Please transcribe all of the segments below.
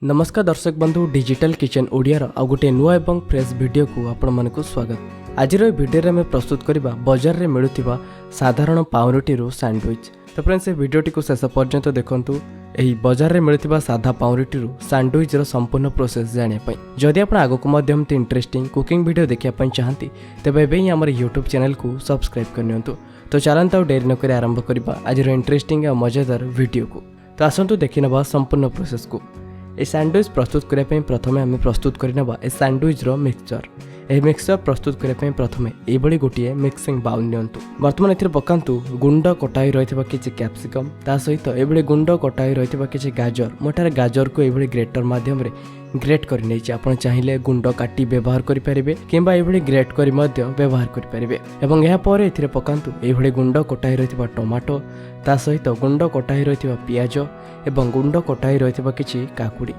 नमस्कार दर्शक बंधु डिजिटल किचन ओडियार आ गोटे नुआ एवं फ्रेश वीडियो को आपण मानक स्वागत। आज वीडियो में प्रस्तुत करबा बाजार रे मिलुथिबा साधारण पाउरुटी रो सैंडविच। तो फ्रेंड्स ए वीडियोटी को शेष पर्यंत देखंतु। एही बाजार रे मिलुथिबा साधा पाउरुटी रो सैंडविच रो संपूर्ण प्रोसेस जानिया पई जदि आपण आगो को माध्यम ते इंटरेस्टिंग कुकिंग वीडियो देखिया पई चाहंती तेबे एबे ही हमर YouTube चैनल को सब्सक्राइब करनियंतु। तो चलंत आ देरी न करे आरंभ करबा आज रो इंटरेस्टिंग आ मजेदार वीडियो को। तो आसंतु देखिनबा संपूर्ण प्रोसेस को। ए सैंडविच प्रस्तुत करने प्रथम आम प्रस्तुत करना ए सैंडविच रो मिक्सचर। यह मिक्सचर प्रस्तुत करने प्रथम ये गोटे मिक्सिंग बाउल नियंतु। बर्तमान ए पकातु गुंड कटाई रही किसी कैप्सिकम ता सहित ये गुंड कटाई रही किसी गाजर। मोटार गाजर को ये ग्रेटर माध्यम ग्रेट कर नहीं आपण चाहिए गुंड काटी व्यवहार करें किंबा ये ग्रेट कर व्यवहार करें। यापर ए पकातु ये गुंड कटाई रही टमाटो ता सहित गुंड कटाई रही पियाज एवं गुंड कटाई रही किसी काकुड़ी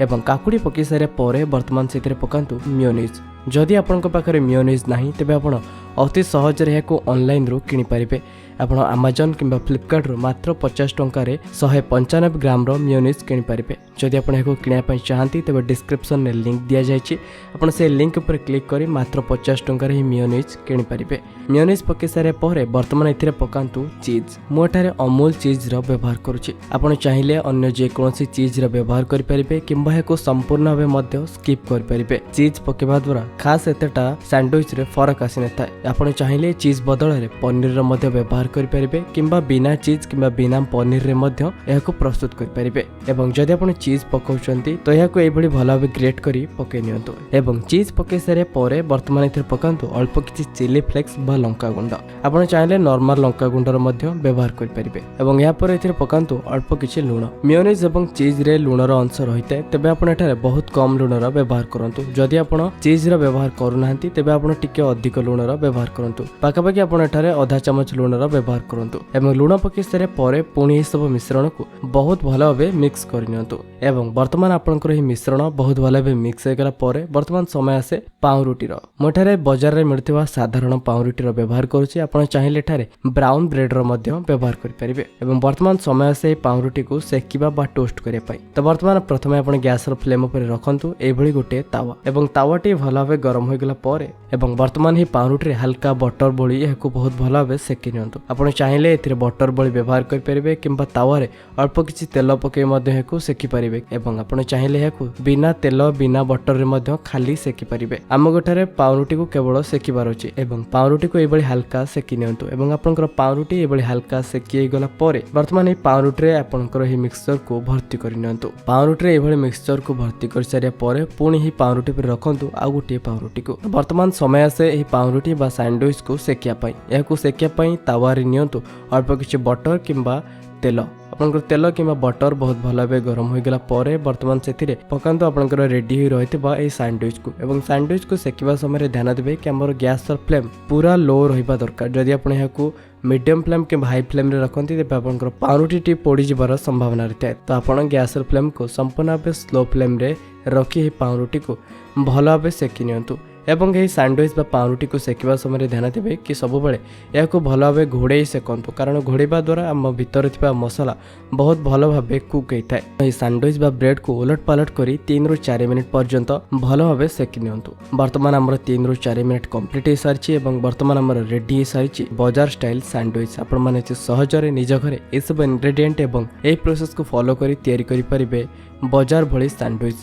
एवं काकुड़ी पकई सारे पर बर्तमान से पकातु मेयोनीज। जदि आपण पाखे मेयोनीज नहीं तेबे आपण अति सहज ऑनलाइन रू किनि पारिबे। आपण अमेजन किंबा फ्लिपकार्ट रू मात्र 50 टंकार 195 ग्राम रो मेयोनीज किनि पारिबे। जदि आपण एको किनिया पई चाहंती तेबे डिस्क्रिप्शन में लिंक दिया जायछि। आपण से लिंक पर क्लिक करी मात्र 50 टंकार ही मेयोनीज किनि पारिबे। मेयोनीज पकई सारे पर बर्तमान एथिरे पकांतु चीज। मोठारे अमूल चीज रो व्यवहार करूछि। आपण चाहिले अन्य जे कोनोसी चीज रो व्यवहार करि पारिबे किंबा एको संपूर्ण भाबे मध्य स्किप करि पारिबे। चीज पकेबा द्वारा खास एतेटा सैंडविच रे फरक आसी न थाए। आपण चाहिले चीज बदल रे पनीर रो मध्य व्यवहार करि पारिबे किंबा बिना चीज किंबा बिना पनीर रे मध्य एहाको प्रस्तुत करि पारिबे। एवं जदि आपण चीज पकाउचंती तो एहाको एभली भला भाबे ग्रेट करी पके नियंतु। एवं चीज पके सारे परे वर्तमान एथि पकांतु अल्प किछि चिली फ्लेक्स बा लंका गुंड। आपण चाहिले नॉर्मल लंका गुंड रो मध्य व्यवहार करि पारिबे। एवं या पर एथि पकांतु अल्प किछि लूण। मेयोनीज एवं चीज रे लूण रो अंश रहिते तेबे आपण एठारे बहुत कम लूण रो व्यवहार करंतु। जदि आपण चीज रो व्यवहार करूनांती तेबे आपण टिके अधिक लूण रो व्यवहार करंतु। पाखापाखि आपण एठारे आधा चमच लूण रो व्यवहार करंतु। एवं लूण पके सारे परे पुणी सब मिश्रण को बहुत भल भाबे मिक्स करनियंतु। एवं वर्तमान आपनकर ही मिश्रण बहुत भल भाबे मिक्स हो गला परे वर्तमान समय आसे पाउरुटी रो। मोठारे बाजार रे मिलथिबा साधारण पाउरुटी रो व्यवहार करूची। आपण चाहिले एठारे ब्राउन ब्रेड रो मध्य व्यवहार करि परिबे। एवं वर्तमान समय आसे पाउरुटी को सेकिबा बा टोस्ट करिया पई। तो वर्तमान प्रथम आपण गैस रो फ्लेम ऊपर रखंतु एभली गोटे तावा। एवं तावाटी भल भाबे गरम हो गला परे एवं वर्तमान ही पाउरुटी रे हल्का बटर बोली एहाको बहुत भल भाबे सेकि नियंतु। आपण चाहिले एथिरे बटर बोली व्यवहार करि परिबे किंबा तावा रे अल्प किछि तेल पके मध्य एहाको सेकि परिबे। एवं आपण चाहिले एहाको बिना तेल बिना बटर रे मध्य खाली सेकि परिबे। आम गोठारे पाउरुटी को केवल सेकिबार अछि एवं पाउरुटी को एभली हल्का सेकि नियंतु। एवं आपनकर पाउरुटी एभली हल्का सेकि हे गला परे वर्तमान ही पाउरुटी रे आपनकर ही मिक्सचर को भर्ती करि नियंतु। पाउरुटी रे एभली मिक्सचर को भर्ती कर सारिया परे पुणी ही पाउरुटी पर रखंतु आ गोटे पाउरुटी को। वर्तमान समय आसे एही पाउरुटी बा सैंडविच को सेकिया पई। एहाको सेकिया पई तावा रे नियंतु अल्प किछि बटर किंबा तेल। आपनकर तेल किंबा बटर बहुत भल भाबे गरम हो गला परे वर्तमान सेथिरे पकांतु आपनकर रेडी हो रहितबा ए सैंडविच को। एवं सैंडविच को सेकिबा समय रे ध्यान देबे कि हमर गैस र फ्लेम पूरा लो रहिबा दरकार। जदि आपण एहाको मीडियम फ्लेम के हाई फ्लेम रे रखंती तेबे आपनकर पाउरुटी टी पोड़ी जिबार संभावना रहते। तो आपण गैस र फ्लेम को संपूर्ण भाबे स्लो फ्लेम रे रखी हे पाउरुटी को भल भाबे सेकि नियंतु। एवं यही सैंडविच बा पाउरुटी को सेकिबा समय ध्यान देबे कि सब बेले याको भल भाबे घोड़े सेकंतु। कारण घोड़ेबा द्वारा आम भीतर थिबा मसला बहुत भल भाबे कुक होइथाय। एही सैंडविच बा ब्रेड को उलट पालट करी 3 ରୁ 4 मिनिट पर्यंत भल भाबे सेकि नियंतु। वर्तमान हमर 3 ରୁ 4 मिनिट कंप्लीट हे सारछि एवं वर्तमान हमर रेडी हे सारछि बाजार स्टाइल सैंडविच। आपण माने सहज रे निज घरे ए सब इंग्रेडिएंट एवं ए प्रोसेस को फॉलो करी तयारी करि परिबे बाजार भली सैंडविच।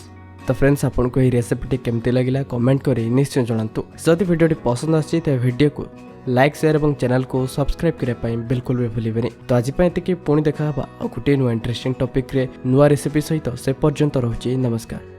तो फ्रेंड्स आपन को ये रेसिपी केमती लगिला कमेंट करी निश्चय जणांतु। जदि वीडियो पसंद आछि त वीडियो को लाइक शेयर एवं चैनल को सब्सक्राइब करिया पई बिल्कुल भी भूलिबेनी। तो आज पई एतिकी पुणी देखा हबा आ गुटे नुवा इंटरेस्टिंग टॉपिक रे नुवा रेसिपी सहित से पर्यंत रहउची। नमस्कार।